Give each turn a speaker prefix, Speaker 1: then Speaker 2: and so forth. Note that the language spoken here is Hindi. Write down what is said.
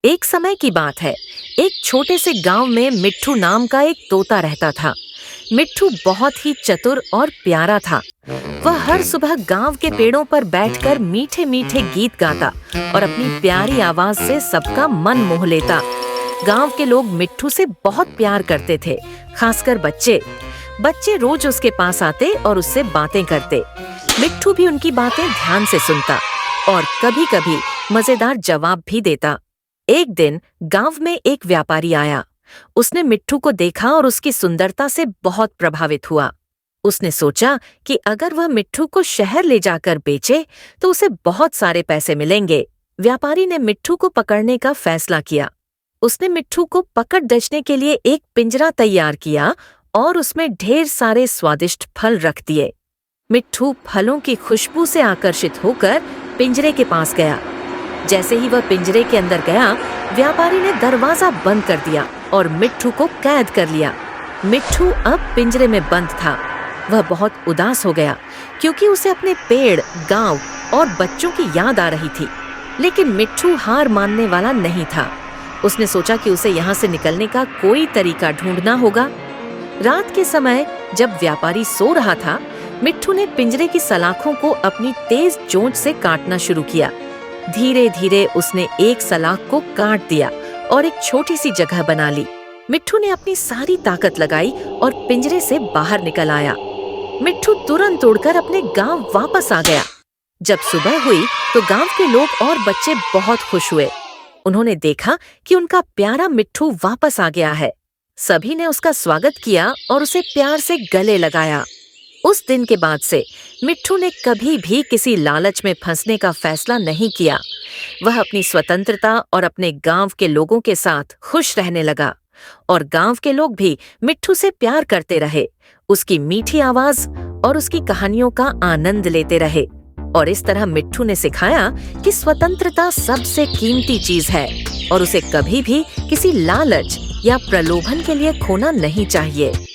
Speaker 1: एक समय की बात है। एक छोटे से गांव में मिट्ठू नाम का एक तोता रहता था। मिट्ठू बहुत ही चतुर और प्यारा था। वह हर सुबह गांव के पेड़ों पर बैठकर मीठे मीठे गीत गाता और अपनी प्यारी आवाज से सबका मन मोह लेता। गांव के लोग मिट्ठू से बहुत प्यार करते थे, खासकर बच्चे। बच्चे रोज उसके पास आते और उससे बातें करते। मिट्ठू भी उनकी बातें ध्यान से सुनता और कभी-कभी मजेदार जवाब भी देता। एक दिन गांव में एक व्यापारी आया। उसने मिट्ठू को देखा और उसकी सुंदरता से बहुत प्रभावित हुआ। उसने सोचा कि अगर वह मिट्ठू को शहर ले जाकर बेचे तो उसे बहुत सारे पैसे मिलेंगे। व्यापारी ने मिट्ठू को पकड़ने का फैसला किया। उसने मिट्ठू को पकड़ बेचने के लिए एक पिंजरा तैयार किया और उसमें ढेर सारे स्वादिष्ट फल रख दिए। मिट्ठू फलों की खुशबू से आकर्षित होकर पिंजरे के पास गया। जैसे ही वह पिंजरे के अंदर गया, व्यापारी ने दरवाजा बंद कर दिया और मिट्ठू को कैद कर लिया। मिट्ठू अब पिंजरे में बंद था। वह बहुत उदास हो गया क्योंकि उसे अपने पेड़, गांव और बच्चों की याद आ रही थी। लेकिन मिट्ठू हार मानने वाला नहीं था। उसने सोचा कि उसे यहाँ से निकलने का कोई तरीका ढूंढना होगा। रात के समय जब व्यापारी सो रहा था, मिट्ठू ने पिंजरे की सलाखों को अपनी तेज चोंच से काटना शुरू किया। धीरे धीरे उसने एक सलाख को काट दिया और एक छोटी सी जगह बना ली। मिट्ठू ने अपनी सारी ताकत लगाई और पिंजरे से बाहर निकल आया। मिट्ठू तुरंत उड़कर अपने गांव वापस आ गया। जब सुबह हुई तो गांव के लोग और बच्चे बहुत खुश हुए। उन्होंने देखा कि उनका प्यारा मिट्ठू वापस आ गया है। सभी ने उसका स्वागत किया और उसे प्यार से गले लगाया। उस दिन के बाद से मिट्ठू ने कभी भी किसी लालच में फंसने का फैसला नहीं किया। वह अपनी स्वतंत्रता और अपने गांव के लोगों के साथ खुश रहने लगा और गांव के लोग भी मिट्ठू से प्यार करते रहे, उसकी मीठी आवाज और उसकी कहानियों का आनंद लेते रहे। और इस तरह मिट्ठू ने सिखाया कि स्वतंत्रता सबसे कीमती चीज है और उसे कभी भी किसी लालच या प्रलोभन के लिए खोना नहीं चाहिए।